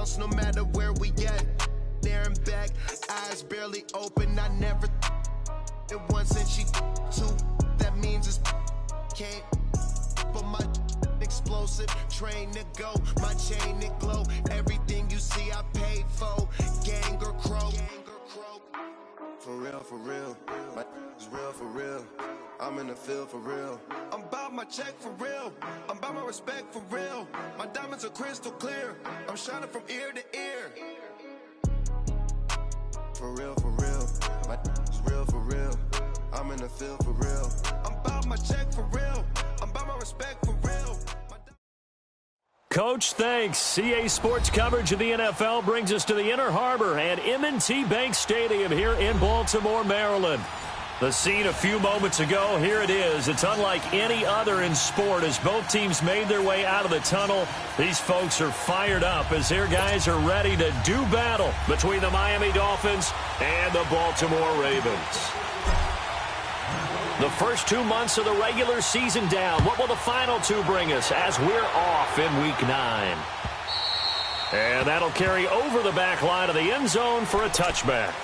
lost no matter where we at. There and back, eyes barely open. I never it once and she two. That means it's can't. But my explosive, train to go, my chain to glow. Everything you see I paid for, gang or crow. For real, my is real for real. I'm in the field for real. I'm about my check for real. I'm about my respect for real. My diamonds are crystal clear. I'm shining from ear to ear. For real, my is real for real. I'm in the field for real. I'm about my check for real. I'm about my respect for real. Coach, thanks. CA Sports coverage of the NFL brings us to the Inner Harbor and M&T Bank Stadium here in Baltimore, Maryland. The scene a few moments ago, here it is. It's unlike any other in sport as both teams made their way out of the tunnel. These folks are fired up as their guys are ready to do battle between the Miami Dolphins and the Baltimore Ravens. The first 2 months of the regular season down. What will the final two bring us as we're off in Week 9? And that'll carry over the back line of the end zone for a touchback.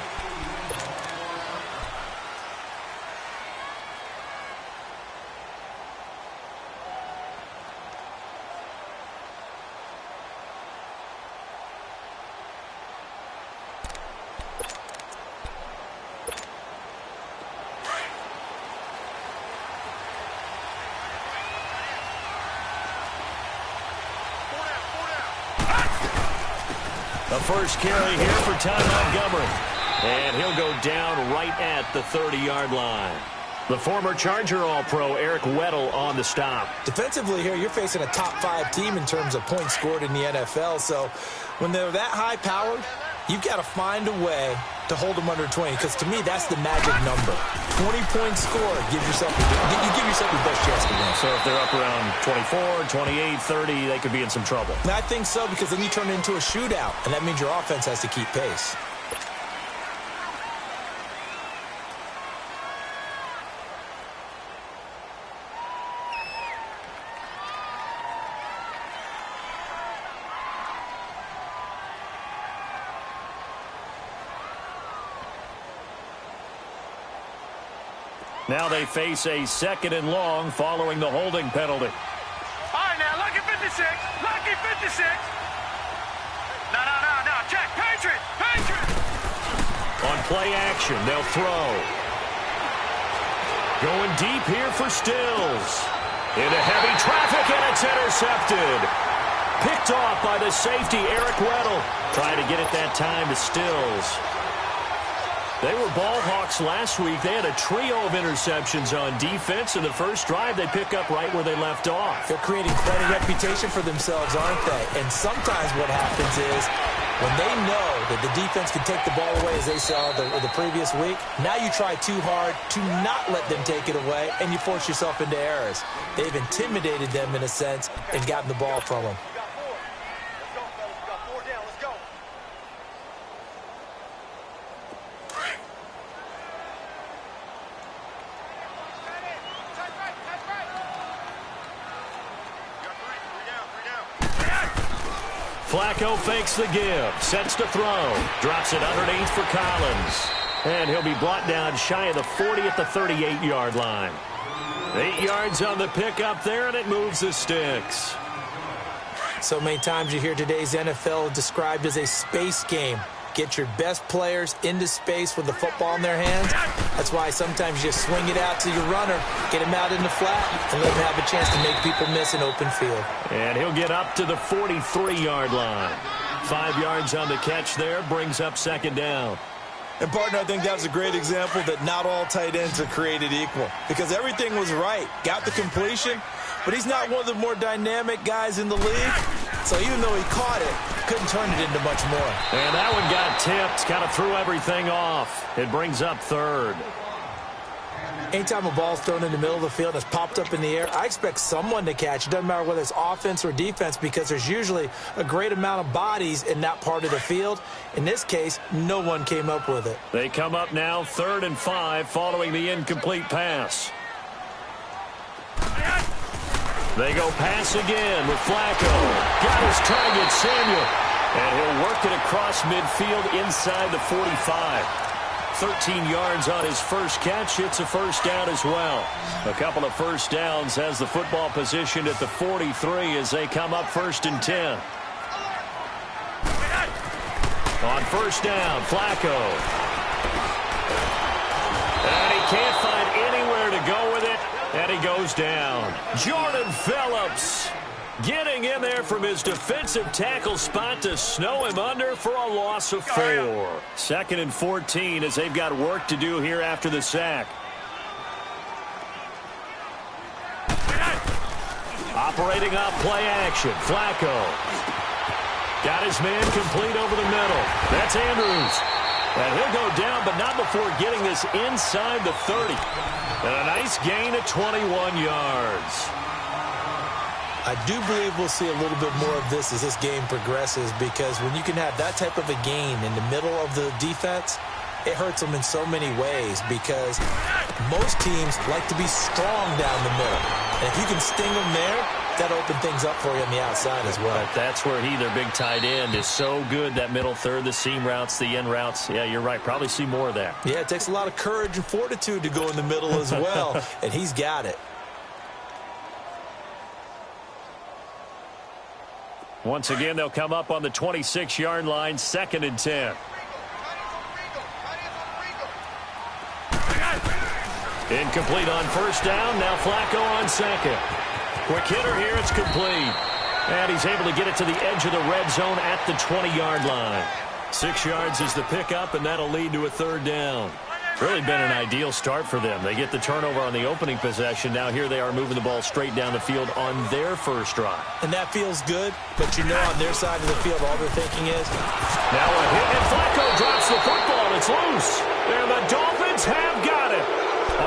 The first carry here for Ty Montgomery. And he'll go down right at the 30-yard line. The former Charger All-Pro Eric Weddle on the stop. Defensively here, you're facing a top-5 team in terms of points scored in the NFL. So when they're that high-powered, you've got to find a way to hold them under 20, because to me, that's the magic number. 20 points scored, you give yourself your best chance to win. So if they're up around 24, 28, 30, they could be in some trouble. And I think so, because then you turn it into a shootout, and that means your offense has to keep pace. Now they face a 2nd and long following the holding penalty. All right, now, lucky 56. Lucky 56. No. Check. Patriot. On play action, they'll throw. Going deep here for Stills. Into heavy traffic, and it's intercepted. Picked off by the safety, Eric Weddle. Trying to get it that time to Stills. They were ball hawks last week. They had a trio of interceptions on defense. In the first drive, they pick up right where they left off. They're creating quite a reputation for themselves, aren't they? And sometimes what happens is when they know that the defense can take the ball away, as they saw the previous week, now you try too hard to not let them take it away, and you force yourself into errors. They've intimidated them in a sense and gotten the ball from them. Flacco fakes the give, sets to throw, drops it underneath for Collins. And he'll be brought down shy of the 40 at the 38-yard line. 8 yards on the pickup there, and it moves the sticks. So many times you hear today's NFL described as a space game. Get your best players into space with the football in their hands. That's why sometimes you just swing it out to your runner, get him out in the flat, and let him have a chance to make people miss an open field. And he'll get up to the 43-yard line. 5 yards on the catch there, brings up 2nd down. And, partner, I think that was a great example that not all tight ends are created equal, because everything was right. Got the completion, but he's not one of the more dynamic guys in the league. So even though he caught it, couldn't turn it into much more. And that one got tipped, kind of threw everything off. It brings up 3rd. Anytime a ball's thrown in the middle of the field and it's popped up in the air, I expect someone to catch. It doesn't matter whether it's offense or defense, because there's usually a great amount of bodies in that part of the field. In this case, no one came up with it. They come up now 3rd and 5 following the incomplete pass. They go pass again with Flacco. Got his target, Samuel. And he'll work it across midfield inside the 45. 13 yards on his first catch. It's a first down as well. A couple of first downs has the football positioned at the 43 as they come up 1st and 10. On first down, Flacco. And he can't find anywhere to go with it, and he goes down. Jordan Phillips getting in there from his defensive tackle spot to snow him under for a loss of 4. 2nd and 14 as they've got work to do here after the sack. Operating off play action, Flacco. Got his man complete over the middle. That's Andrews. And he'll go down, but not before getting this inside the 30. And a nice gain of 21 yards. I do believe we'll see a little bit more of this as this game progresses, because when you can have that type of a gain in the middle of the defense, it hurts them in so many ways, because most teams like to be strong down the middle. And if you can sting them there, that'll open things up for you on the outside as well. But that's where their big tight end, is so good, that middle third, the seam routes, the end routes. Yeah, you're right. Probably see more of that. Yeah, it takes a lot of courage and fortitude to go in the middle as well, and he's got it. Once again, they'll come up on the 26-yard line, 2nd and 10. Incomplete on first down. Now Flacco on 2nd. Quick hitter here. It's complete. And he's able to get it to the edge of the red zone at the 20-yard line. 6 yards is the pickup, and that'll lead to a 3rd down. Really been an ideal start for them. They get the turnover on the opening possession. Now here they are moving the ball straight down the field on their first drive. And that feels good, but you know on their side of the field all they're thinking is... Now a hit, and Flacco drops the football. It's loose. And the Dolphins have got it.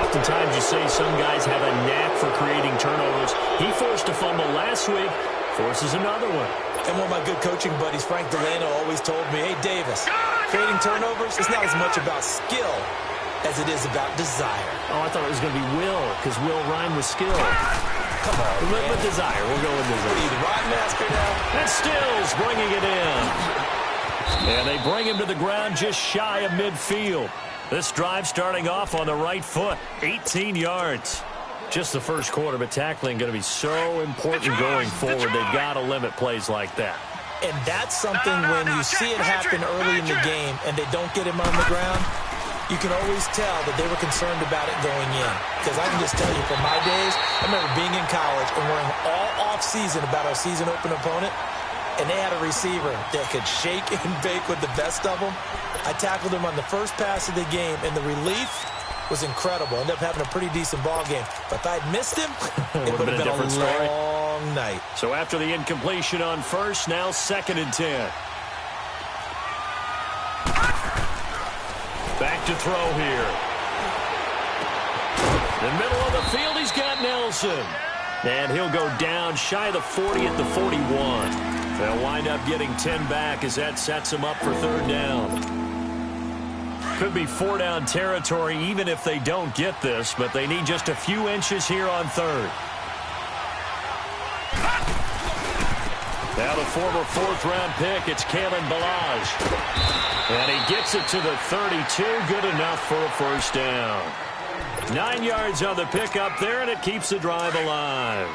Oftentimes you say some guys have a knack for creating turnovers. He forced a fumble last week, forces another one. And one of my good coaching buddies, Frank Delano, always told me, hey, Davis, creating turnovers is not as much about skill as it is about desire. Oh, I thought it was going to be will, because will rhyme with skill. Come on, man. With desire. We'll go with desire. What are you, the rhyme master now? And Stills bringing it in. And they bring him to the ground just shy of midfield. This drive starting off on the right foot. 18 yards. Just the first quarter, but tackling going to be so important going forward. They've got to limit plays like that. And that's something when you see it happen early in the game and they don't get him on the ground, you can always tell that they were concerned about it going in. Because I can just tell you from my days, I remember being in college and worrying all off-season about our season-open opponent, and they had a receiver that could shake and bake with the best of them. I tackled him on the first pass of the game, and the relief was incredible. Ended up having a pretty decent ball game. But if I'd missed him, it would have been a different story. long night. So after the incompletion on first, now 2nd and 10. Back to throw here. In the middle of the field, he's got Nelson. And he'll go down shy of the 40 at the 41. They'll wind up getting 10 back as that sets them up for 3rd down. Could be 4-down territory even if they don't get this, but they need just a few inches here on 3rd. Now the former 4th-round pick, it's Kalen Ballage. And he gets it to the 32, good enough for a first down. 9 yards on the pickup there, and it keeps the drive alive.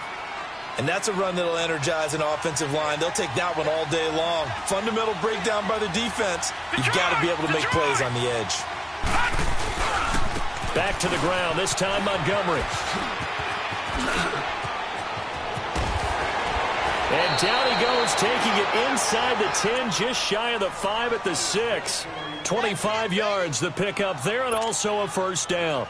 And that's a run that'll energize an offensive line. They'll take that one all day long. Fundamental breakdown by the defense. You've got to be able to make plays on the edge. Back to the ground, this time Montgomery. And down he goes, taking it inside the 10, just shy of the 5 at the 6. 25 yards, the pickup there, and also a first down.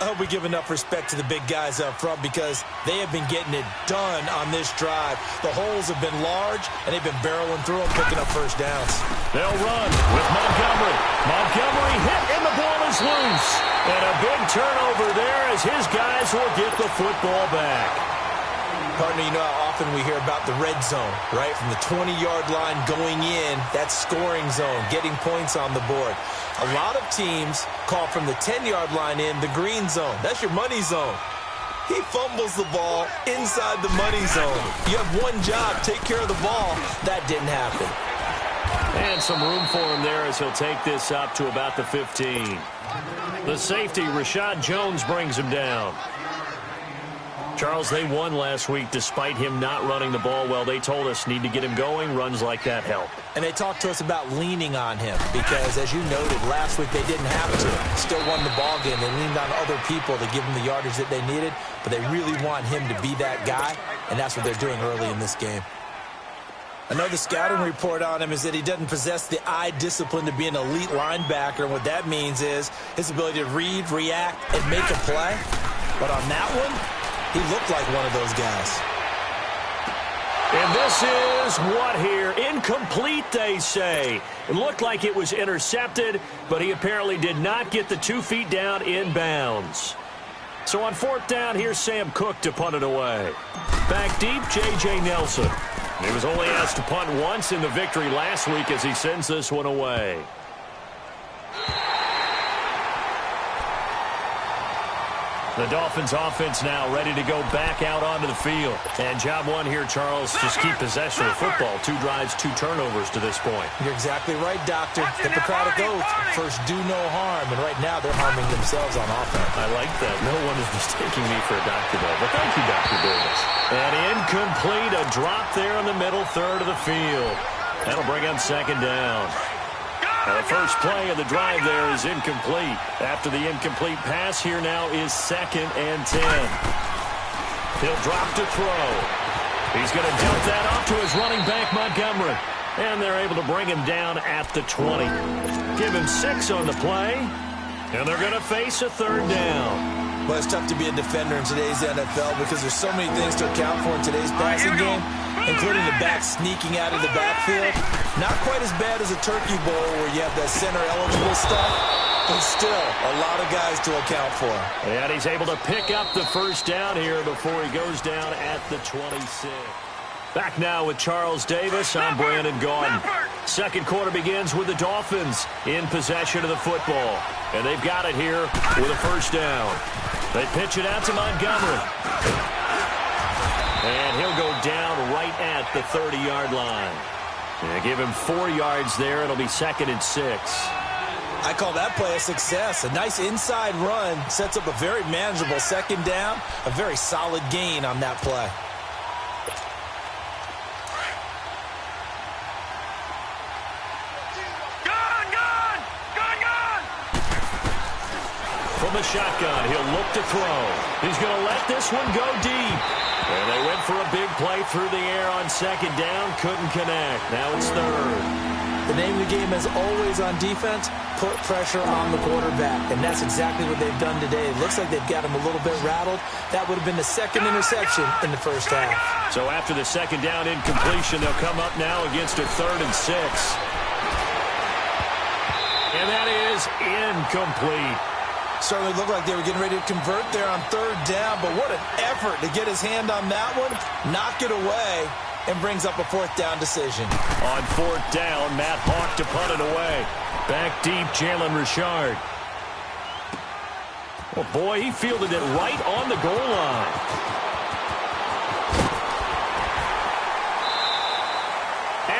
I hope we give enough respect to the big guys up front because they have been getting it done on this drive. The holes have been large, and they've been barreling through them, picking up first downs. They'll run with Montgomery. Montgomery hit, and the ball is loose. And a big turnover there as his guys will get the football back. Partner, you know how often we hear about the red zone, right? From the 20-yard line going in, that's scoring zone, getting points on the board. A lot of teams call from the 10-yard line in the green zone. That's your money zone. He fumbles the ball inside the money zone. You have one job, take care of the ball. That didn't happen. And some room for him there as he'll take this up to about the 15. The safety, Rashad Jones, brings him down. Charles, they won last week despite him not running the ball well. They told us need to get him going. Runs like that help. And they talked to us about leaning on him because, as you noted, last week they didn't have to. Still won the ball game. They leaned on other people to give them the yardage that they needed, but they really want him to be that guy, and that's what they're doing early in this game. Another scouting report on him is that he doesn't possess the eye discipline to be an elite linebacker. And what that means is his ability to read, react, and make a play. But on that one, he looked like one of those guys. And this is what here? Incomplete, they say. It looked like it was intercepted, but he apparently did not get the 2 feet down in bounds. So on 4th down, here's Sam Cook to punt it away. Back deep, J.J. Nelson. He was only asked to punt once in the victory last week as he sends this one away. The Dolphins offense now ready to go back out onto the field. And job one here, Charles, just keep possession of the football. 2 drives, 2 turnovers to this point. You're exactly right, Doctor. Hippocratic oath. First, do no harm. And right now, they're harming themselves on offense. I like that. No one is mistaking me for a doctor, though. But thank you, Dr. Davis. And incomplete, a drop there in the middle third of the field. That'll bring up 2nd down. Now the first play of the drive there is incomplete. After the incomplete pass, here now is 2nd and 10. He'll drop to throw. He's going to dump that off to his running back, Montgomery. And they're able to bring him down at the 20. Give him 6 on the play. And they're going to face a 3rd down. Well, it's tough to be a defender in today's NFL because there's so many things to account for in today's passing game, including the back sneaking out of the backfield. Not quite as bad as a turkey bowl where you have that center-eligible stuff, but still a lot of guys to account for. And he's able to pick up the 1st down here before he goes down at the 26. Back now with Charles Davis. I'm Brandon Gaudin. 2nd quarter begins with the Dolphins in possession of the football. And they've got it here with a 1st down. They pitch it out to Montgomery. And he'll go down right at the 30-yard line. And give him 4 yards there. It'll be 2nd and 6. I call that play a success. A nice inside run sets up a very manageable 2nd down. A very solid gain on that play. From the shotgun, he'll look to throw. He's going to let this one go deep. And they went for a big play through the air on 2nd down. Couldn't connect. Now it's 3rd. The name of the game, as always on defense, put pressure on the quarterback. And that's exactly what they've done today. It looks like they've got him a little bit rattled. That would have been the 2nd interception in the 1st half. So after the 2nd down incompletion, they'll come up now against a 3rd and 6. And that is incomplete. Certainly looked like they were getting ready to convert there on 3rd down, but what an effort to get his hand on that one, knock it away, and brings up a 4th down decision. On 4th down, Matt Hawk to punt it away. Back deep, Jalen Richard. Oh, boy, he fielded it right on the goal line.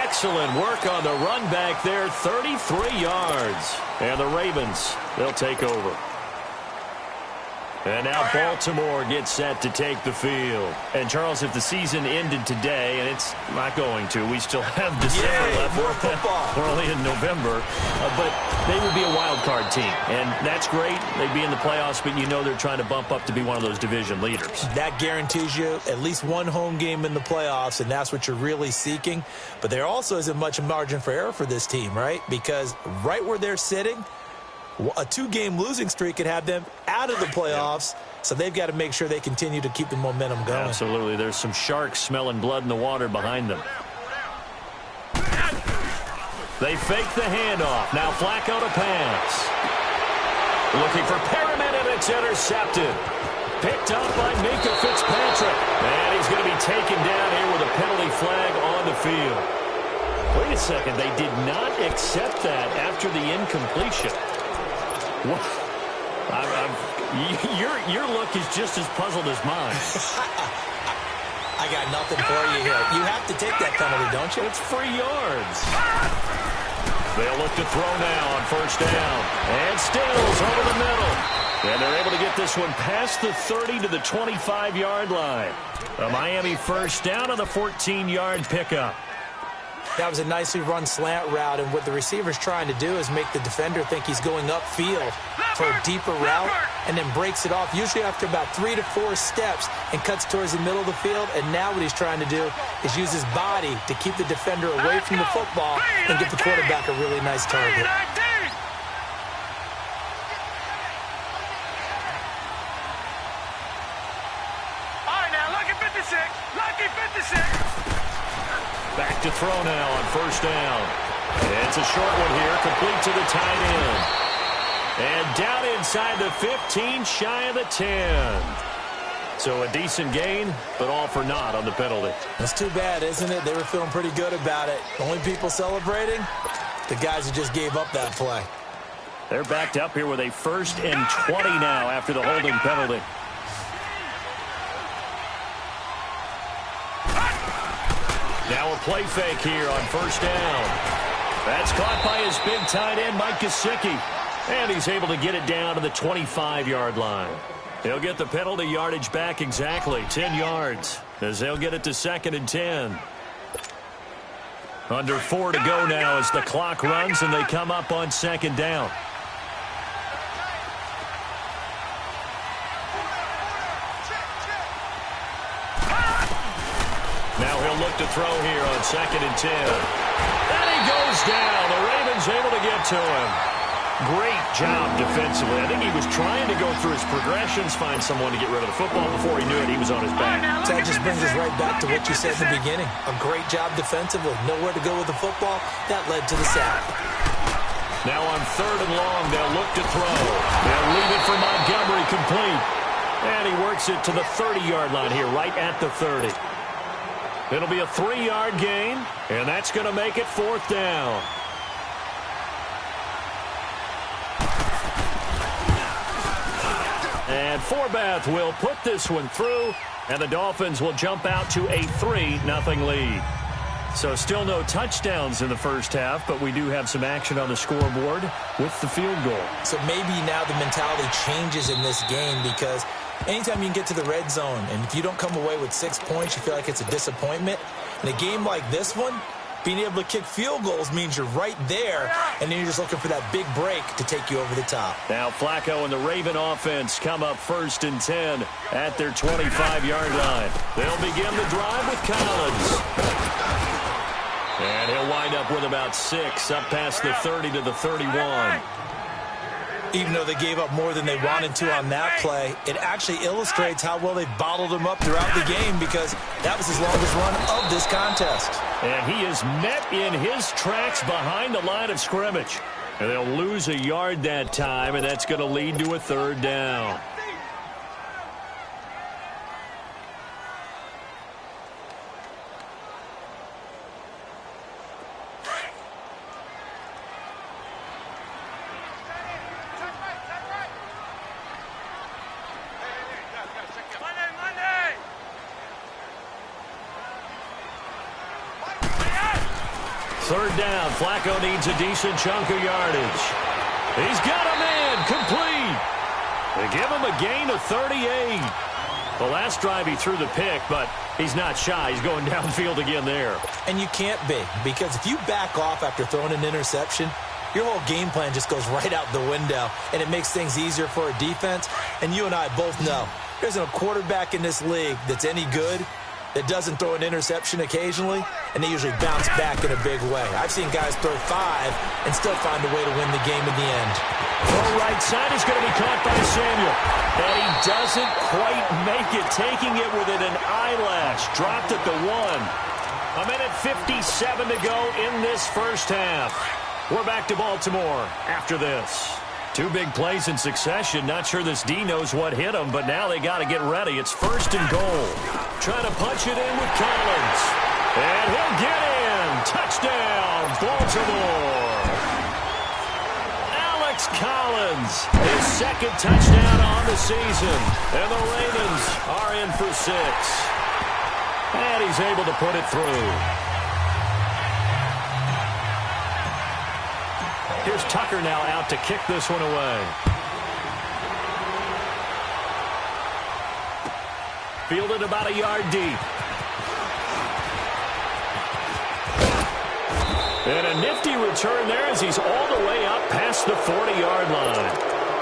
Excellent work on the run back there, 33 yards. And the Ravens, they'll take over. And now Baltimore gets set to take the field. And, Charles, if the season ended today, and it's not going to, we still have December left. More football. We're only in November. But they would be a wild card team. And that's great. They'd be in the playoffs, but you know they're trying to bump up to be one of those division leaders. That guarantees you at least one home game in the playoffs, and that's what you're really seeking. But there also isn't much margin for error for this team, right? Because right where they're sitting, a 2-game losing streak could have them out of the playoffs, so they've got to make sure they continue to keep the momentum going. Absolutely. There's some sharks smelling blood in the water behind them. They fake the handoff. Now Flacco to pass. Looking for Perriman, and it's intercepted. Picked up by Minka Fitzpatrick. And he's going to be taken down here with a penalty flag on the field. Wait a second. They did not accept that after the incompletion. Your look is just as puzzled as mine. I got nothing for you here. You have to take that penalty, don't you? It's 3 yards. They'll look to throw now on first down. And Stills over the middle. And they're able to get this one past the 30 to the 25-yard line. A Miami first down on the 14-yard pickup. That was a nicely run slant route, and what the receiver's trying to do is make the defender think he's going upfield for a deeper route, and then breaks it off, usually after about 3 to 4 steps, and cuts towards the middle of the field. And now what he's trying to do is use his body to keep the defender away from the football and give the quarterback a really nice target. All right, now, lucky 56. Lucky 56. Back to throw now on first down. It's a short one here, complete to the tight end. And down inside the 15, shy of the 10. So a decent gain, but all for naught on the penalty. That's too bad, isn't it? They were feeling pretty good about it. Only people celebrating, the guys who just gave up that play. They're backed up here with a 1st and 20 now after the holding penalty. Now a play fake here on first down. That's caught by his big tight end, Mike Gesicki. And he's able to get it down to the 25-yard line. He'll get the penalty yardage back exactly, 10 yards, as they'll get it to 2nd and 10. Under 4 to go now as the clock runs and they come up on 2nd down. Now he'll look to throw here on 2nd and 10. And he goes down. The Ravens able to get to him. Great job defensively. I think he was trying to go through his progressions, find someone to get rid of the football. Before he knew it, he was on his back. That just brings us right back to what you said in the beginning. A great job defensively. Nowhere to go with the football. That led to the sack. Now on 3rd and long, they'll look to throw. They'll leave it for Montgomery, complete. And he works it to the 30-yard line here, right at the 30. It'll be a 3-yard gain, and that's going to make it 4th down. And Forbath will put this one through, and the Dolphins will jump out to a 3-0 lead. So still no touchdowns in the first half, but we do have some action on the scoreboard with the field goal. So maybe now the mentality changes in this game, because anytime you can get to the red zone, and if you don't come away with 6 points, you feel like it's a disappointment. In a game like this one, being able to kick field goals means you're right there, and then you're just looking for that big break to take you over the top. Now Flacco and the Raven offense come up 1st and 10 at their 25-yard line. They'll begin the drive with Collins. And he'll wind up with about 6 up past the 30 to the 31. Even though they gave up more than they wanted to on that play, it actually illustrates how well they bottled him up throughout the game, because that was his longest run of this contest. And he is met in his tracks behind the line of scrimmage. And they'll lose a yard that time, and that's going to lead to a 3rd down. Third down. Flacco needs a decent chunk of yardage. He's got a man complete. They give him a gain of 38. The last drive he threw the pick, but he's not shy. He's going downfield again there. And you can't be, because if you back off after throwing an interception, your whole game plan just goes right out the window, and it makes things easier for a defense. And you and I both know there's a quarterback in this league that's any good that doesn't throw an interception occasionally, and they usually bounce back in a big way. I've seen guys throw 5 and still find a way to win the game in the end. Throw right side is going to be caught by Samuel. And he doesn't quite make it, taking it within an eyelash. Dropped at the 1. A minute 57 to go in this first half. We're back to Baltimore after this. 2 big plays in succession. Not sure this D knows what hit him, but now they got to get ready. It's 1st and goal. Trying to punch it in with Collins. And he'll get in. Touchdown, Baltimore. Alex Collins, his 2nd touchdown on the season. And the Ravens are in for 6. And he's able to put it through. Here's Tucker now out to kick this one away. Fielded about a yard deep. And a nifty return there as he's all the way up past the 40-yard line.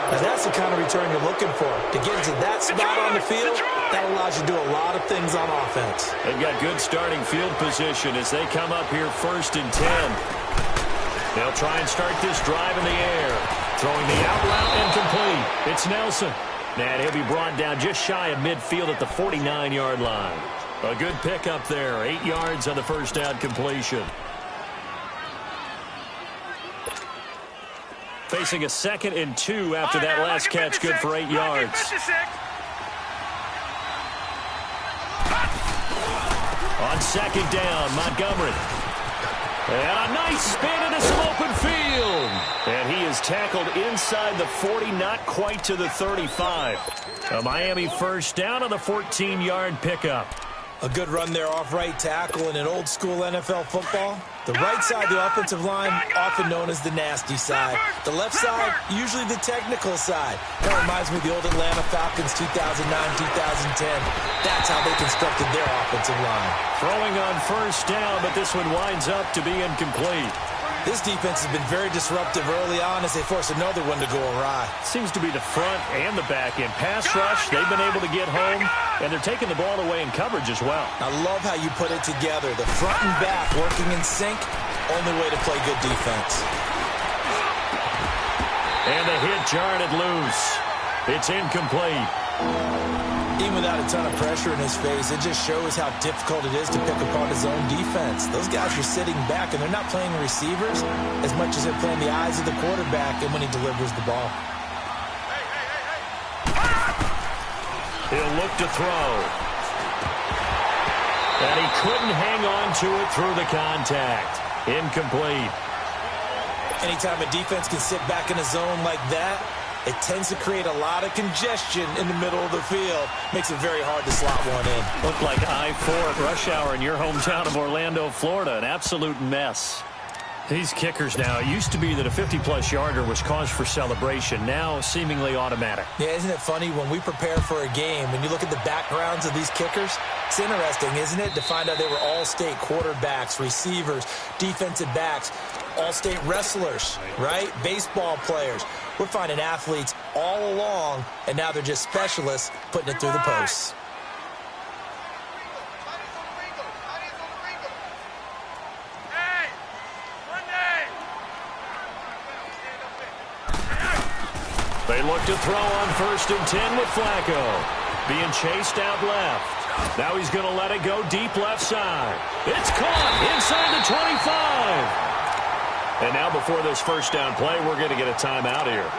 Now that's the kind of return you're looking for. To get into that spot on the field, that allows you to do a lot of things on offense. They've got good starting field position as they come up here 1st and 10. They'll try and start this drive in the air. Throwing the out route and complete. It's Nelson. And he'll be brought down just shy of midfield at the 49-yard line. A good pickup there. 8 yards on the first down completion. Facing a 2nd and 2 after that last catch, good for 8 yards. On 2nd down, Montgomery. And a nice spin into some open field. And he is tackled inside the 40, not quite to the 35. A Miami first down on the 14-yard pickup. A good run there off right tackle in an old-school NFL football. The right side of the offensive line, often known as the nasty side. The left side, usually the technical side. That reminds me of the old Atlanta Falcons 2009-2010. That's how they constructed their offensive line. Throwing on first down, but this one winds up to be incomplete. This defense has been very disruptive early on as they force another one to go awry. Seems to be the front and the back end. Pass rush, they've been able to get home, and they're taking the ball away in coverage as well. I love how you put it together. The front and back working in sync, only way to play good defense. And the hit jarred it loose. It's incomplete. Even without a ton of pressure in his face, it just shows how difficult it is to pick apart his own defense. Those guys are sitting back, and they're not playing receivers as much as they're playing the eyes of the quarterback and when he delivers the ball. He'll look to throw. And he couldn't hang on to it through the contact. Incomplete. Anytime a defense can sit back in a zone like that, it tends to create a lot of congestion in the middle of the field. Makes it very hard to slot one in. Looked like I-4 at rush hour in your hometown of Orlando, Florida. An absolute mess. These kickers now, it used to be that a 50-plus yarder was cause for celebration. Now, seemingly automatic. Yeah, isn't it funny when we prepare for a game, when you look at the backgrounds of these kickers, it's interesting, isn't it, to find out they were all-state quarterbacks, receivers, defensive backs, all-state wrestlers, right? Baseball players. We're finding athletes all along, and now they're just specialists putting it through the posts. They look to throw on 1st and 10 with Flacco. Being chased out left. Now he's going to let it go deep left side. It's caught inside the 25. And now before this first down play, we're going to get a timeout here,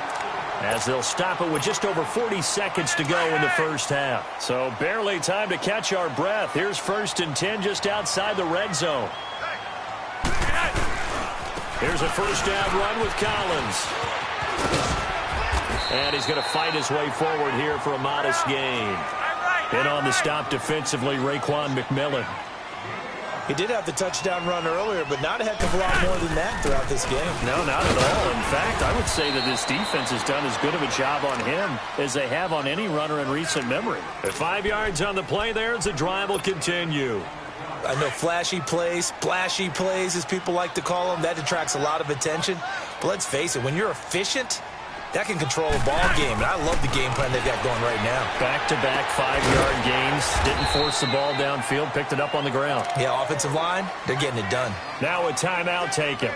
as they'll stop it with just over 40 seconds to go in the first half. So barely time to catch our breath. Here's 1st and 10 just outside the red zone. Here's a first down run with Collins. And he's going to fight his way forward here for a modest gain. And on the stop defensively, Raekwon McMillan. He did have the touchdown run earlier, but not a heck of a lot more than that throughout this game. No, not at all. In fact, I would say that this defense has done as good of a job on him as they have on any runner in recent memory. At 5 yards on the play there, as the drive will continue. I know flashy plays, splashy plays, as people like to call them, that attracts a lot of attention. But let's face it, when you're efficient, that can control a ball game, and I love the game plan they've got going right now. Back-to-back 5-yard gains. Didn't force the ball downfield, picked it up on the ground. Yeah, offensive line, they're getting it done. Now a timeout taken.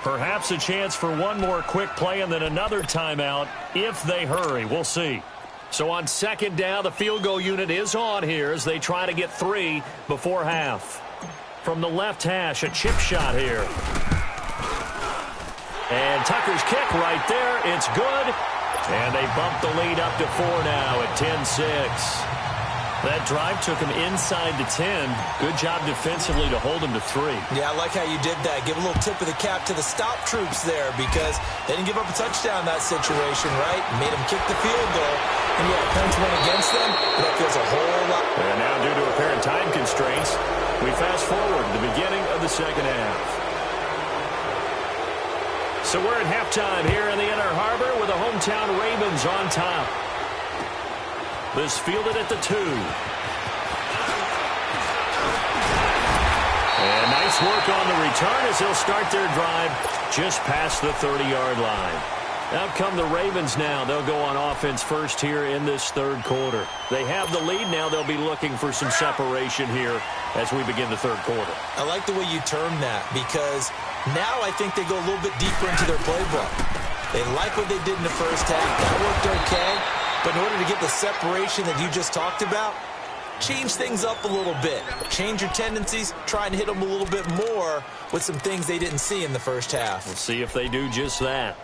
Perhaps a chance for one more quick play and then another timeout if they hurry. We'll see. So on 2nd down, the field goal unit is on here as they try to get 3 before half. From the left hash, a chip shot here. And Tucker's kick right there. It's good. And they bump the lead up to 4 now at 10-6. That drive took him inside the 10. Good job defensively to hold him to 3. Yeah, I like how you did that. Give a little tip of the cap to the stop troops there because they didn't give up a touchdown in that situation, right? Made them kick the field goal. And yeah, points went against them, but that feels a whole lot. And now due to apparent time constraints, we fast forward to the beginning of the second half. So we're at halftime here in the Inner Harbor with the hometown Ravens on top. This fielded at the 2. And nice work on the return as they'll start their drive just past the 30-yard line. Out come the Ravens now. They'll go on offense first here in this third quarter. They have the lead now. They'll be looking for some separation here as we begin the third quarter. I like the way you term that because now I think they go a little bit deeper into their playbook. They like what they did in the first half. That worked okay. But in order to get the separation that you just talked about, change things up a little bit. Change your tendencies. Try and hit them a little bit more with some things they didn't see in the first half. We'll see if they do just that.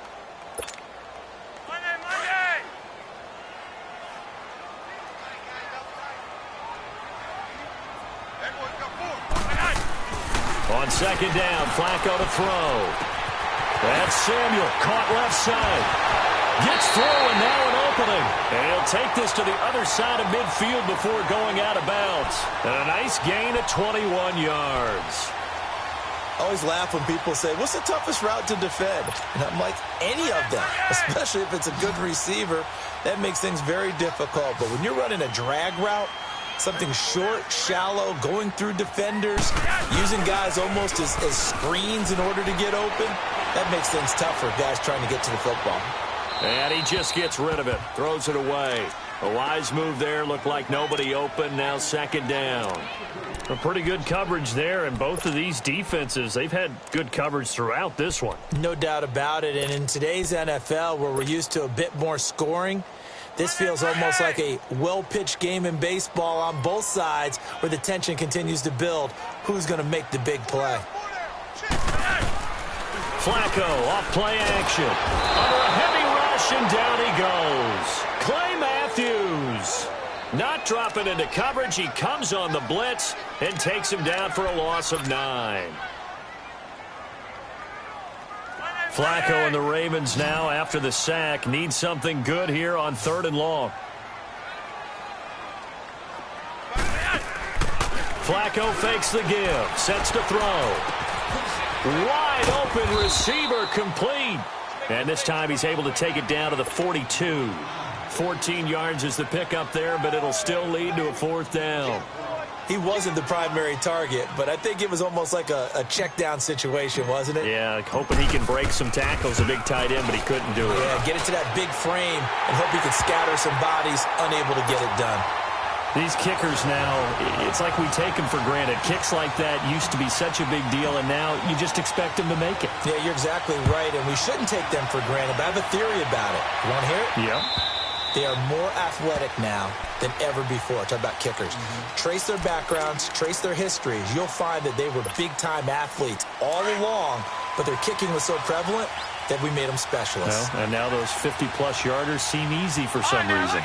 On second down, Flacco to throw. That's Samuel, caught left side. Gets through and now an opening. And he'll take this to the other side of midfield before going out of bounds. And a nice gain of 21 yards. I always laugh when people say, what's the toughest route to defend? And I'm like, any of them, especially if it's a good receiver. That makes things very difficult. But when you're running a drag route, something short, shallow, going through defenders, using guys almost as screens in order to get open, that makes things tough for guys trying to get to the football. And he just gets rid of it, throws it away. A wise move there, looked like nobody open, now second down. A pretty good coverage there, and both of these defenses, they've had good coverage throughout this one. No doubt about it, and in today's NFL where we're used to a bit more scoring, this feels almost like a well-pitched game in baseball on both sides where the tension continues to build. Who's going to make the big play? Flacco off play action. Under a heavy rush, and down he goes. Clay Matthews not dropping into coverage. He comes on the blitz and takes him down for a loss of 9. Flacco and the Ravens now, after the sack, need something good here on 3rd and long. Flacco fakes the give, sets to throw. Wide open receiver, complete. And this time he's able to take it down to the 42. 14 yards is the pickup there, but it'll still lead to a 4th down. He wasn't the primary target, but I think it was almost like a check-down situation, wasn't it? Yeah, hoping he can break some tackles, a big tight end, but he couldn't do it. Yeah, get it to that big frame and hope he could scatter some bodies, unable to get it done. These kickers now, it's like we take them for granted. Kicks like that used to be such a big deal, and now you just expect them to make it. Yeah, you're exactly right, and we shouldn't take them for granted, but I have a theory about it. You want to hear it? Yeah. They are more athletic now than ever before. Talk about kickers. Trace their backgrounds, trace their histories. You'll find that they were big-time athletes all along, but their kicking was so prevalent that we made them specialists. Well, and now those 50-plus yarders seem easy for some reason.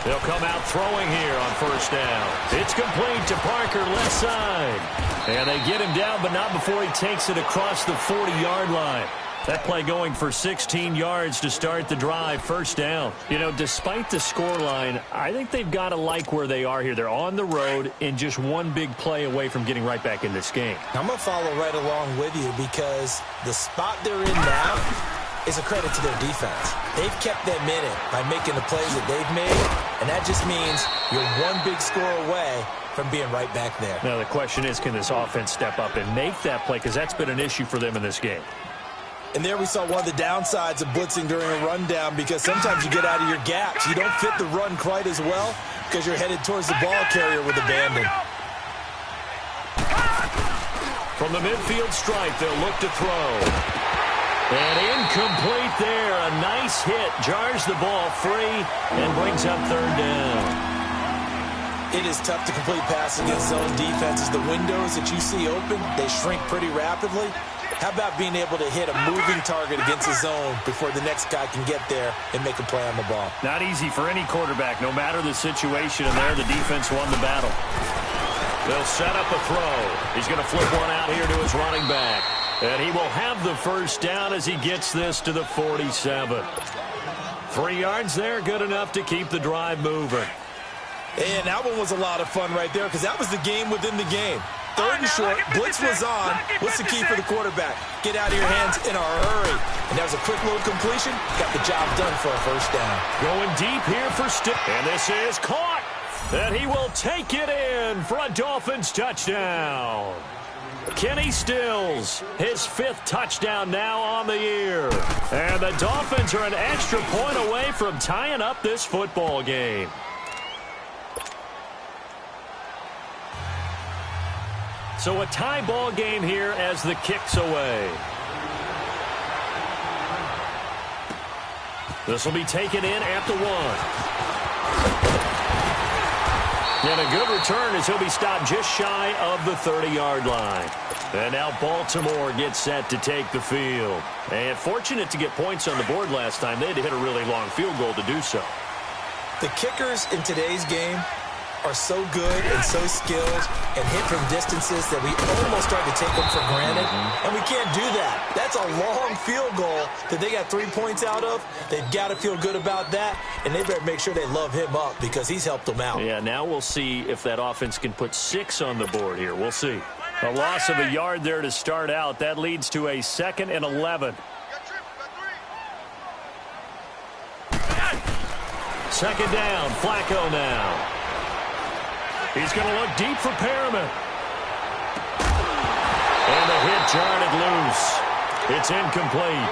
They'll come out throwing here on 1st down. It's complete to Parker, left side. And they get him down, but not before he takes it across the 40-yard line. That play going for 16 yards to start the drive, 1st down. You know, despite the scoreline, I think they've got to like where they are here. They're on the road and just one big play away from getting right back in this game. I'm going to follow right along with you because the spot they're in now is a credit to their defense. They've kept them in it by making the plays that they've made, and that just means you're one big score away from being right back there. Now, the question is, can this offense step up and make that play? Because that's been an issue for them in this game. And there we saw one of the downsides of blitzing during a rundown because sometimes you get out of your gaps. You don't fit the run quite as well because you're headed towards the ball carrier with abandon. From the midfield stripe, they'll look to throw. And incomplete there. A nice hit. Jars the ball free and brings up 3rd down. It is tough to complete passes against zone defenses. The windows that you see open, they shrink pretty rapidly. How about being able to hit a moving target against a zone before the next guy can get there and make a play on the ball? Not easy for any quarterback, no matter the situation. And there, the defense won the battle. They'll set up a throw. He's going to flip one out here to his running back. And he will have the 1st down as he gets this to the 47. 3 yards there, good enough to keep the drive moving. And that one was a lot of fun right there because that was the game within the game. 3rd and short. Blitz was on. What's the key for the quarterback? Get out of your hands in a hurry. And that was a quick little completion. Got the job done for a 1st down. Going deep here for Stick. And this is caught. And he will take it in for a Dolphins touchdown. Kenny Stills, his 5th touchdown now on the year. And the Dolphins are an extra point away from tying up this football game. So a tie ball game here as the kick's away. This will be taken in at the 1. And a good return as he'll be stopped just shy of the 30-yard line. And now Baltimore gets set to take the field. And fortunate to get points on the board last time. They had to hit a really long field goal to do so. The kickers in today's game are so good and so skilled and hit from distances that we almost start to take them for granted. And we can't do that. That's a long field goal that they got 3 points out of. They've got to feel good about that, and they better make sure they love him up because he's helped them out. Yeah, now we'll see if that offense can put 6 on the board here. We'll see. A loss of a yard there to start out. That leads to a 2nd and 11. 2nd down, Flacco now. He's going to look deep for Perriman. And the hit jarred it loose. It's incomplete.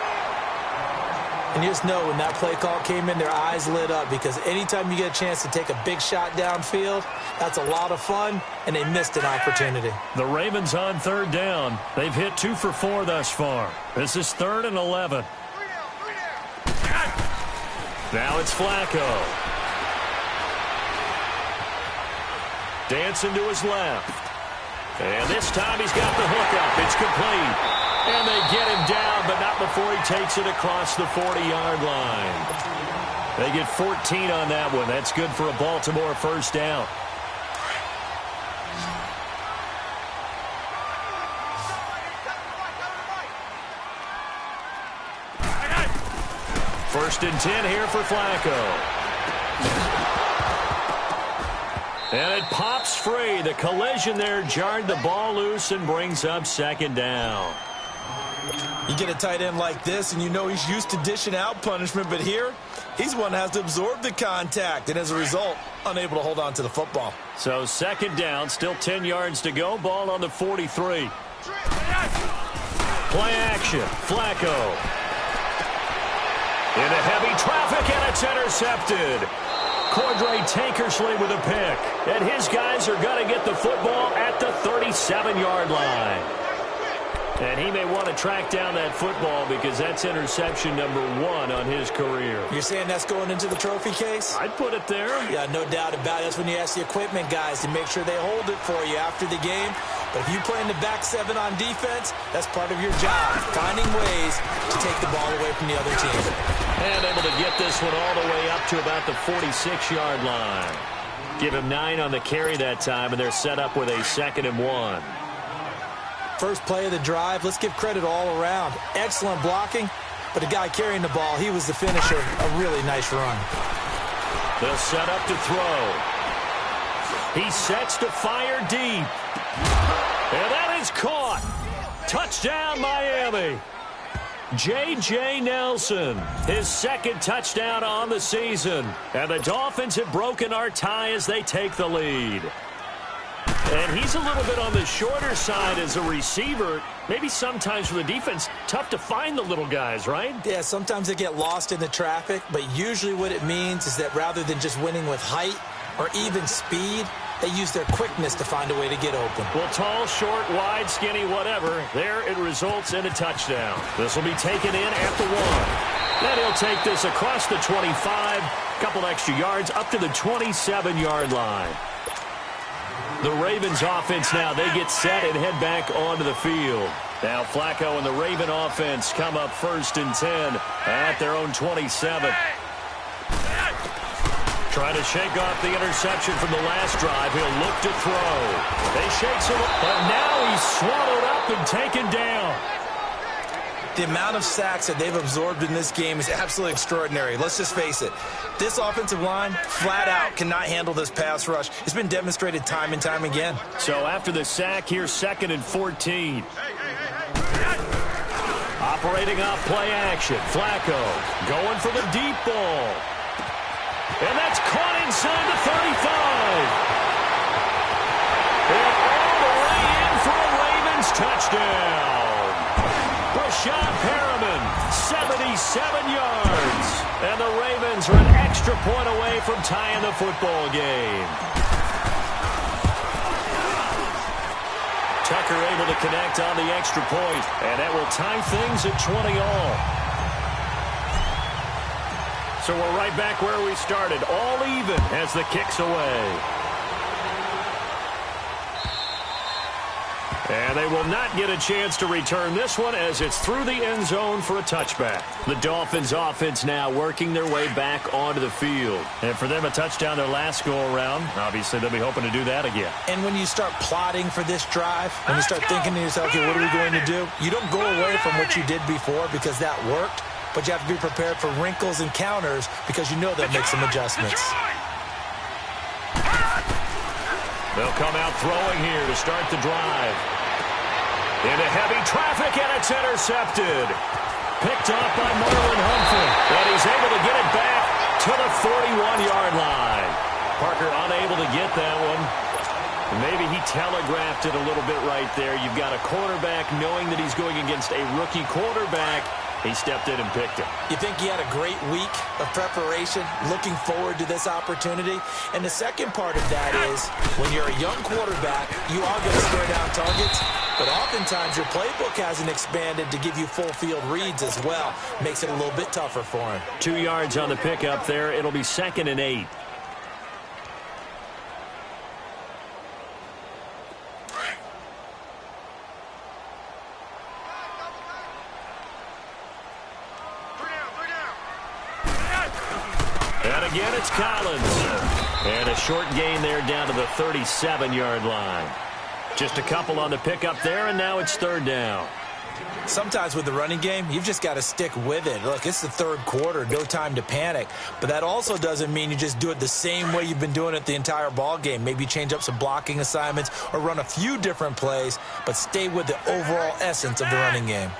And you just know when that play call came in, their eyes lit up because anytime you get a chance to take a big shot downfield, that's a lot of fun, and they missed an opportunity. The Ravens on 3rd down. They've hit 2 for 4 thus far. This is 3rd and 11. Now it's Flacco. Dancing to his left. And this time he's got the hook up. It's complete. And they get him down, but not before he takes it across the 40-yard line. They get 14 on that one. That's good for a Baltimore 1st down. First and 10 here for Flacco. And it pops free. The collision there jarred the ball loose and brings up 2nd down. You get a tight end like this, and you know he's used to dishing out punishment, but here, he's one that has to absorb the contact, and as a result, unable to hold on to the football. So 2nd down, still 10 yards to go. Ball on the 43. Play action. Flacco. Into heavy traffic, and it's intercepted. Cordray Tankersley with a pick. And his guys are going to get the football at the 37-yard line. And he may want to track down that football because that's interception number 1 on his career. You're saying that's going into the trophy case? I'd put it there. Yeah, no doubt about it. That's when you ask the equipment guys to make sure they hold it for you after the game. But if you play in the back 7 on defense, that's part of your job, finding ways to take the ball away from the other team. And able to get this one all the way up to about the 46-yard line. Give him 9 on the carry that time, and they're set up with a 2nd and 1. First play of the drive, let's give credit all around. Excellent blocking, but the guy carrying the ball, he was the finisher. A really nice run. They'll set up to throw. He sets to fire deep. And that is caught. Touchdown, Miami. J.J. Nelson, his 2nd touchdown on the season. And the Dolphins have broken our tie as they take the lead. And he's a little bit on the shorter side as a receiver. Maybe sometimes for the defense, tough to find the little guys, right? Yeah, sometimes they get lost in the traffic, but usually what it means is that rather than just winning with height or even speed, they use their quickness to find a way to get open. Well, tall, short, wide, skinny, whatever, there it results in a touchdown. This will be taken in at the 1. Then he'll take this across the 25, couple extra yards up to the 27-yard line. The Ravens offense now, they get set and head back onto the field. Now Flacco and the Raven offense come up 1st and 10 at their own 27. Trying to shake off the interception from the last drive. He'll look to throw. They shakes him up, but now he's swallowed up and taken down. The amount of sacks that they've absorbed in this game is absolutely extraordinary. Let's just face it. This offensive line, flat out, cannot handle this pass rush. It's been demonstrated time and time again. So after the sack, here's 2nd and 14. Operating off play action. Flacco going for the deep ball. And that's caught inside the 35. And all the way in for a Ravens touchdown. Rashad Perriman, 77 yards. And the Ravens are an extra point away from tying the football game. Tucker able to connect on the extra point, and that will tie things at 20 all. So we're right back where we started, all even as the kick's away. And they will not get a chance to return this one as it's through the end zone for a touchback. The Dolphins offense now working their way back onto the field. And for them, a touchdown their last go-around. Obviously, they'll be hoping to do that again. And when you start plotting for this drive, when you start thinking to yourself, okay, what are we going to do? You don't go away from what you did before because that worked, but you have to be prepared for wrinkles and counters because you know they'll make some adjustments. They'll come out throwing here to start the drive. Into heavy traffic, and it's intercepted. Picked off by Marlon Humphrey. And he's able to get it back to the 41-yard line. Parker unable to get that one. Maybe he telegraphed it a little bit right there. You've got a quarterback knowing that he's going against a rookie quarterback. He stepped in and picked it. You think he had a great week of preparation, looking forward to this opportunity? And the second part of that is, when you're a young quarterback, you are going to stare down targets, but oftentimes your playbook hasn't expanded to give you full field reads as well. Makes it a little bit tougher for him. 2 yards on the pickup there. It'll be 2nd and 8. And again, it's Collins. And a short gain there down to the 37-yard line. Just a couple on the pickup there, and now it's 3rd down. Sometimes with the running game, you've just got to stick with it. Look, it's the 3rd quarter, no time to panic. But that also doesn't mean you just do it the same way you've been doing it the entire ball game. Maybe change up some blocking assignments or run a few different plays, but stay with the overall essence of the running game.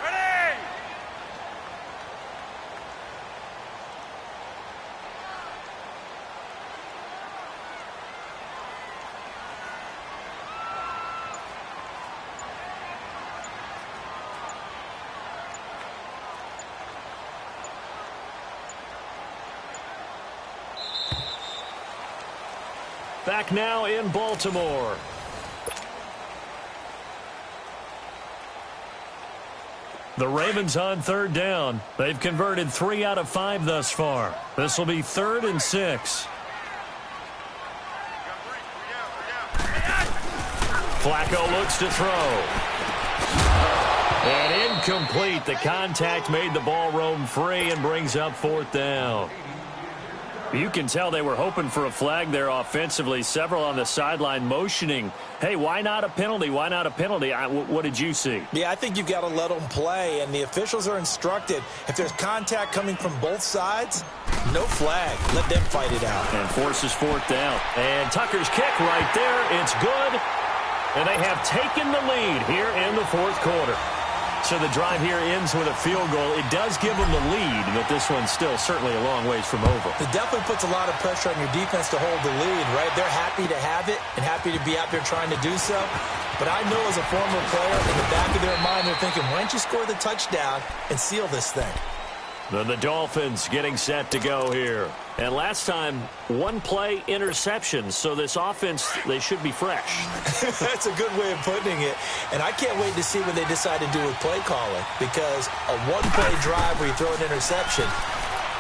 Back now in Baltimore. The Ravens on 3rd down. They've converted 3 out of 5 thus far. This will be 3rd and 6. Flacco looks to throw. And incomplete. The contact made the ball roam free and brings up 4th down. You can tell they were hoping for a flag there offensively. Several on the sideline motioning, hey, why not a penalty? Why not a penalty? What did you see? Yeah, I think you've got to let them play, and the officials are instructed. If there's contact coming from both sides, no flag. Let them fight it out. And forces 4th down. And Tucker's kick right there. It's good. And they have taken the lead here in the 4th quarter. So the drive here ends with a field goal. It does give them the lead, but this one's still certainly a long ways from over. It definitely puts a lot of pressure on your defense to hold the lead, right? They're happy to have it and happy to be out there trying to do so. But I know as a former player, in the back of their mind, they're thinking, why don't you score the touchdown and seal this thing? Then the Dolphins getting set to go here. And last time, 1-play interception. So this offense, they should be fresh. That's a good way of putting it. And I can't wait to see what they decide to do with play calling. Because a 1-play drive where you throw an interception,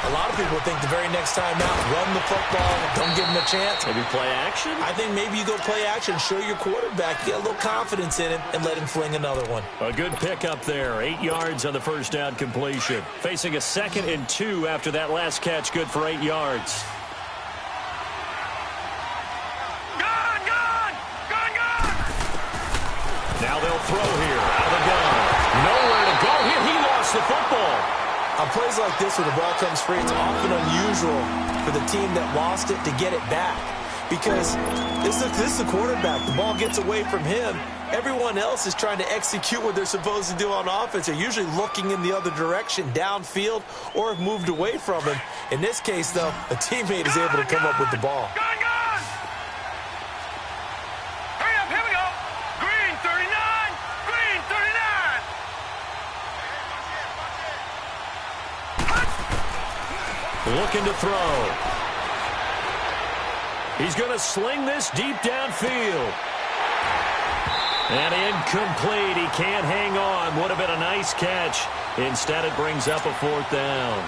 a lot of people think the very next time out, run the football, don't give them a chance. Maybe play action? I think maybe you go play action, show your quarterback, get a little confidence in him, and let him fling another one. A good pickup there. 8 yards on the first down completion. Facing a 2nd and 2 after that last catch, good for 8 yards. Now they'll throw here out of the gun. Nowhere to go here. He lost the On plays like this where the ball comes free, it's often unusual for the team that lost it to get it back. Because this is the quarterback. The ball gets away from him. Everyone else is trying to execute what they're supposed to do on offense. They're usually looking in the other direction, downfield, or have moved away from him. In this case, though, a teammate is able to come up with the ball. Gone! Hurry up, here we go. Green 39, green 39. Looking to throw. He's going to sling this deep downfield. And incomplete. He can't hang on. Would have been a nice catch. Instead, it brings up a 4th down.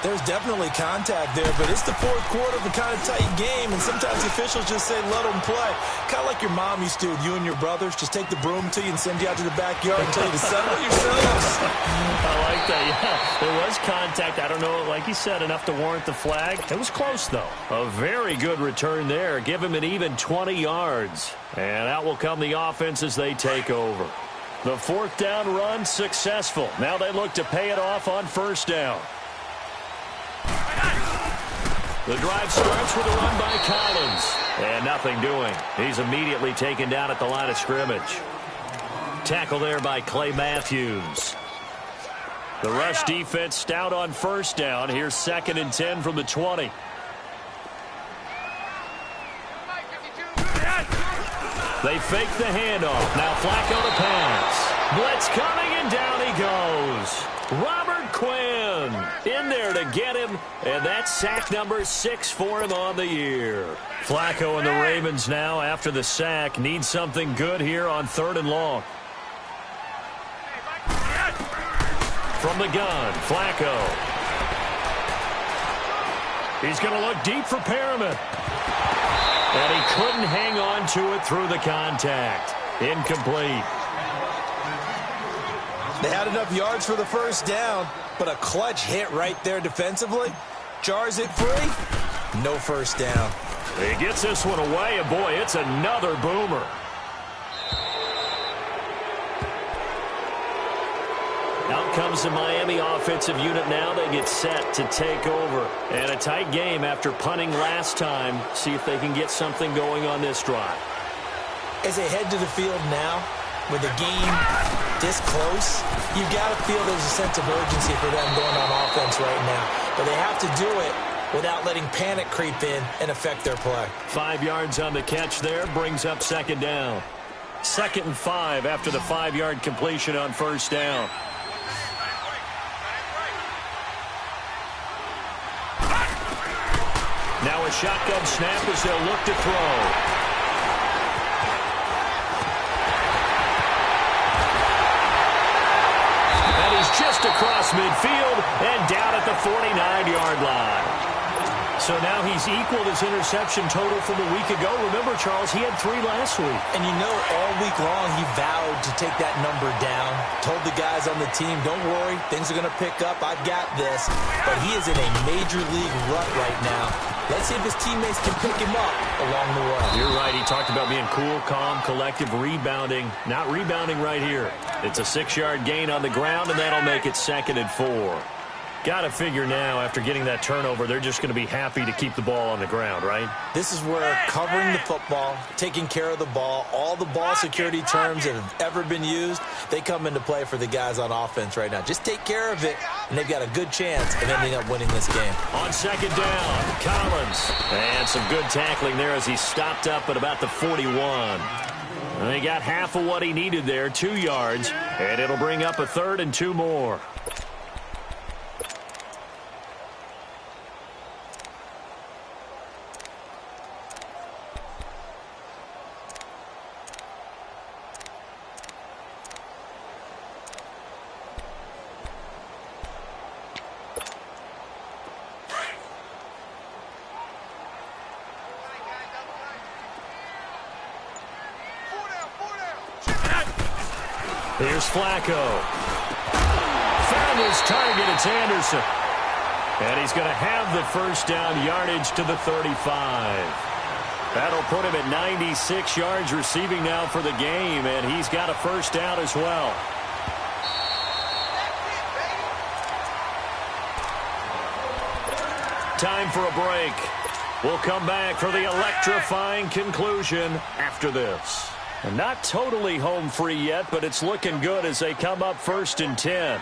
There's definitely contact there, but it's the fourth quarter of a kind of tight game, and sometimes the officials just say, let them play. Kind of like your mom used to with you and your brothers. Just take the broom to you and send you out to the backyard and tell you to settle yourselves. I like that, yeah. There was contact. I don't know, like you said, enough to warrant the flag. It was close, though. A very good return there. Give him an even 20 yards. And out will come the offense as they take over. The 4th down run successful. Now they look to pay it off on 1st down. The drive starts with a run by Collins. And nothing doing. He's immediately taken down at the line of scrimmage. Tackle there by Clay Matthews. The rush defense stout on 1st down. Here's 2nd and 10 from the 20. They fake the handoff. Now Flacco to pass. Blitz coming, and down he goes. Robert Quinn in there to get him, and that's sack number 6 for him on the year. Flacco and the Ravens now, after the sack, need something good here on 3rd and long. From the gun, Flacco. He's going to look deep for Perriman. And he couldn't hang on to it through the contact. Incomplete. They had enough yards for the 1st down, but a clutch hit right there defensively. Jars it free. No 1st down. He gets this one away, and boy, it's another boomer. Out comes the Miami offensive unit now. They get set to take over. And a tight game after punting last time. See if they can get something going on this drive. As they head to the field now, with the game this close, you've got to feel there's a sense of urgency for them going on offense right now. But they have to do it without letting panic creep in and affect their play. 5 yards on the catch there, brings up 2nd down. 2nd and 5 after the 5-yard completion on 1st down. Now a shotgun snap as they'll look to throw. Just across midfield and down at the 49-yard line. So now he's equaled his interception total from a week ago. Remember, Charles, he had 3 last week. And you know, all week long he vowed to take that number down. Told the guys on the team, don't worry, things are going to pick up. I've got this. But he is in a major league rut right now. Let's see if his teammates can pick him up along the way. You're right. He talked about being cool, calm, collective, rebounding. Not rebounding right here. It's a 6-yard gain on the ground, and that'll make it 2nd and 4. Got to figure now, after getting that turnover, they're just going to be happy to keep the ball on the ground, right? This is where covering the football, taking care of the ball, all the ball security terms that have ever been used, they come into play for the guys on offense right now. Just take care of it, and they've got a good chance of ending up winning this game. On 2nd down, Collins. And some good tackling there as he stopped up at about the 41. And he got half of what he needed there, 2 yards, and it'll bring up a 3rd and 2 more. Here's Flacco. Found his target. It's Anderson. And he's going to have the 1st down yardage to the 35. That'll put him at 96 yards receiving now for the game. And he's got a 1st down as well. Time for a break. We'll come back for the electrifying conclusion after this. And not totally home free yet, but it's looking good as they come up 1st and 10.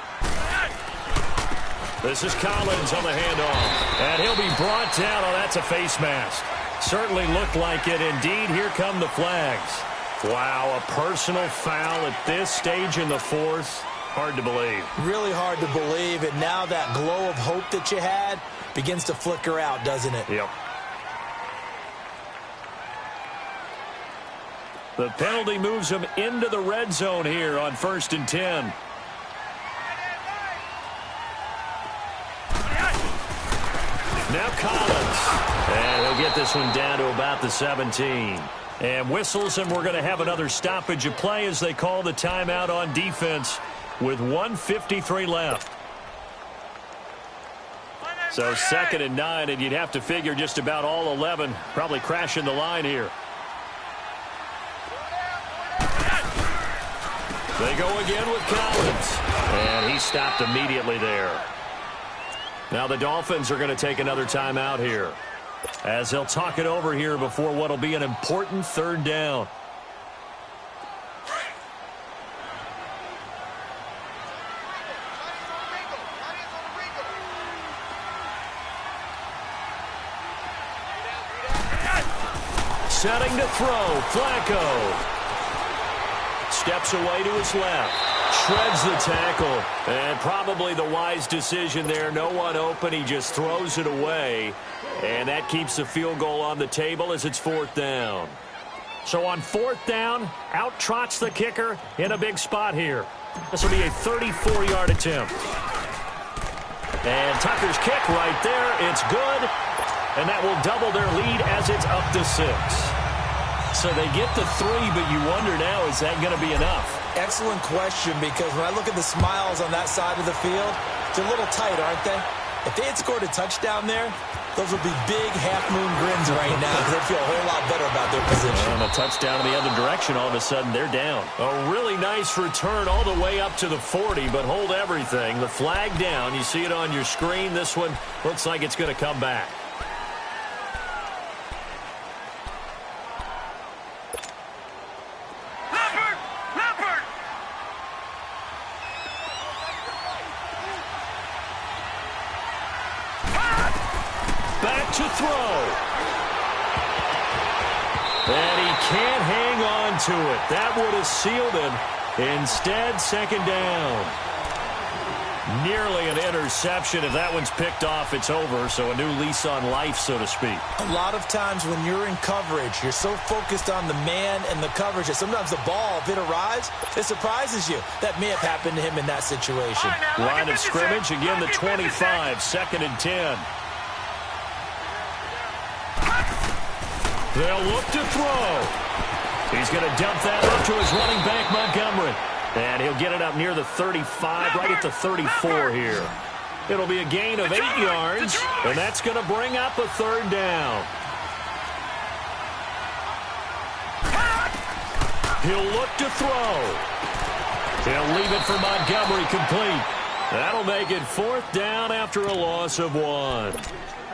This is Collins on the handoff. And he'll be brought down. Oh, that's a face mask. Certainly looked like it. Indeed, here come the flags. Wow, a personal foul at this stage in the 4th. Hard to believe. Really hard to believe. And now that glow of hope that you had begins to flicker out, doesn't it? Yep. The penalty moves him into the red zone here on 1st and 10. Now Collins. And he'll get this one down to about the 17. And whistles, and we're going to have another stoppage of play as they call the timeout on defense with 1:53 left. So 2nd and 9, and you'd have to figure just about all 11 probably crashing the line here. They go again with Collins. And he stopped immediately there. Now the Dolphins are going to take another timeout here, as they'll talk it over here before what will be an important 3rd down. Setting to throw, Flacco. Steps away to his left. Shreds the tackle. And probably the wise decision there. No one open. He just throws it away. And that keeps the field goal on the table as it's 4th down. So on 4th down, out trots the kicker in a big spot here. This will be a 34-yard attempt. And Tucker's kick right there. It's good. And that will double their lead as it's up to 6. So they get the 3, but you wonder now, is that going to be enough? Excellent question, because when I look at the smiles on that side of the field, they're a little tight, aren't they? If they had scored a touchdown there, those would be big half-moon grins right now because they feel a whole lot better about their position. And a touchdown in the other direction, all of a sudden, they're down. A really nice return all the way up to the 40, but hold everything. The flag down. You see it on your screen. This one looks like it's going to come back. To throw. And he can't hang on to it. That would have sealed him. Instead, 2nd down. Nearly an interception. If that one's picked off, it's over. So a new lease on life, so to speak. A lot of times when you're in coverage, you're so focused on the man and the coverage that sometimes the ball, if it arrives, it surprises you. That may have happened to him in that situation. Line of scrimmage, again the 25, 2nd and 10. They'll look to throw. He's going to dump that up to his running back, Montgomery. And he'll get it up near the 35, right at the 34 here. It'll be a gain of 8 yards, and that's going to bring up a 3rd down. He'll look to throw. He'll leave it for Montgomery complete. That'll make it 4th down after a loss of 1.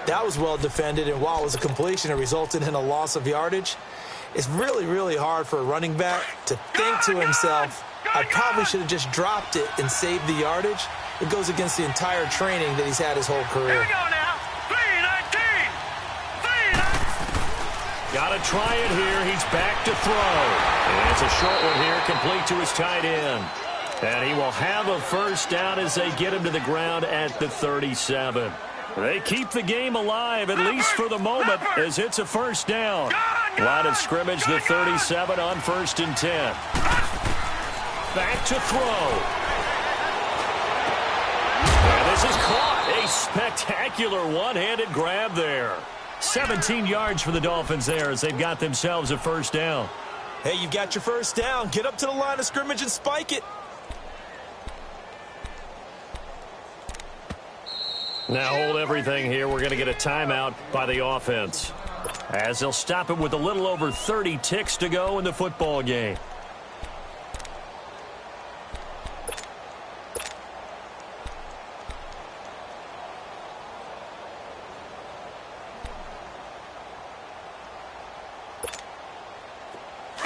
That was well defended, and while it was a completion, it resulted in a loss of yardage. It's really, really hard for a running back to think to himself, I probably should have just dropped it and saved the yardage. It goes against the entire training that he's had his whole career. Here we go now. 3-19. 3-19. Got to try it here. He's back to throw. And it's a short one here, complete to his tight end. And he will have a 1st down as they get him to the ground at the 37. They keep the game alive, at least for the moment, as it's a 1st down. Line of scrimmage, the 37 on 1st and 10. Back to throw. And this is caught. A spectacular one-handed grab there. 17 yards for the Dolphins there as they've got themselves a 1st down. Hey, you've got your 1st down. Get up to the line of scrimmage and spike it. Now hold everything here. We're going to get a timeout by the offense, as they'll stop it with a little over 30 ticks to go in the football game.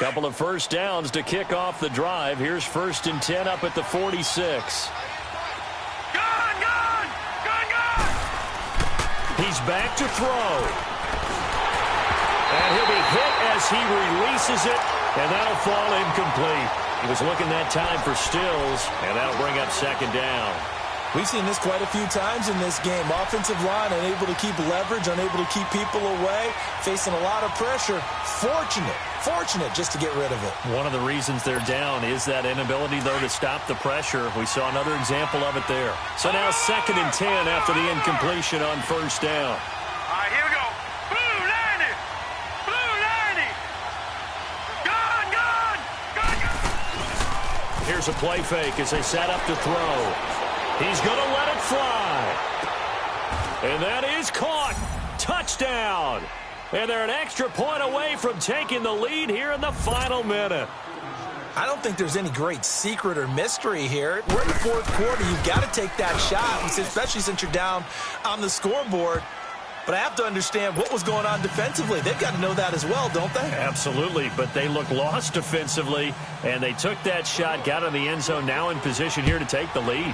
Couple of first downs to kick off the drive. Here's 1st and 10 up at the 46. He's back to throw. And he'll be hit as he releases it, and that'll fall incomplete. He was looking that time for Stills, and that'll bring up 2nd down. We've seen this quite a few times in this game. Offensive line unable to keep leverage, unable to keep people away, facing a lot of pressure. Fortunate just to get rid of it. One of the reasons they're down is that inability, though, to stop the pressure. We saw another example of it there. So now 2nd and 10 after the incompletion on 1st down. All right, here we go. Blue 90. Blue 90. Gone. Here's a play fake as they set up to throw. He's going to let it fly. And that is caught. Touchdown. And they're an extra point away from taking the lead here in the final minute. I don't think there's any great secret or mystery here. We're in the 4th quarter. You've got to take that shot, especially since you're down on the scoreboard. But I have to understand what was going on defensively. They've got to know that as well, don't they? Absolutely, but they look lost defensively, and they took that shot, got in the end zone, now in position here to take the lead.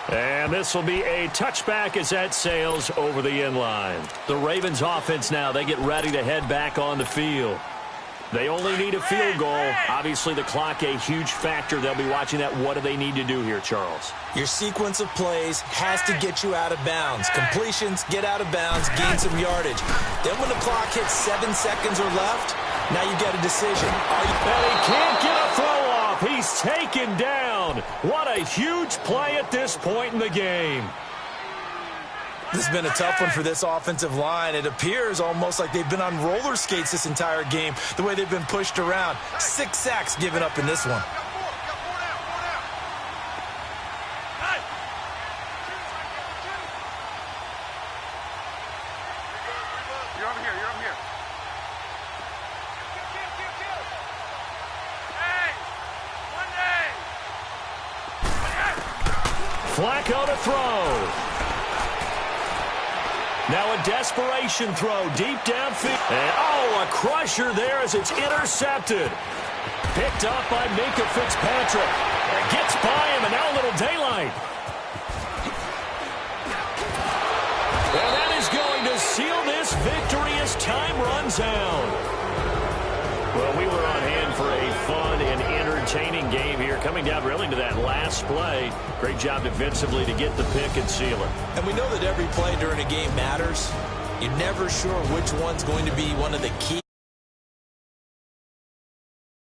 And this will be a touchback as that sails over the end line. The Ravens offense now, they get ready to head back on the field. They only need a field goal. Obviously, the clock a huge factor. They'll be watching that. What do they need to do here, Charles? Your sequence of plays has to get you out of bounds. Completions, get out of bounds, gain some yardage. Then when the clock hits 7 seconds or left, now you get a decision. And he can't get a throw off. He's taken down. What a huge play at this point in the game. This has been a tough one for this offensive line. It appears almost like they've been on roller skates this entire game, the way they've been pushed around. 6 sacks given up in this one. You're over here. Hey! One day! Flacco to throw. Now a desperation throw deep downfield. And, a crusher there as it's intercepted. Picked up by Minka Fitzpatrick. And gets by him, and now a little daylight. And that is going to seal this victory as time runs out. Well, we were on hand for a fun and entertaining game here, coming down really to that last play. Great job defensively to get the pick and seal it. And we know that every play during a game matters. You're never sure which one's going to be one of the key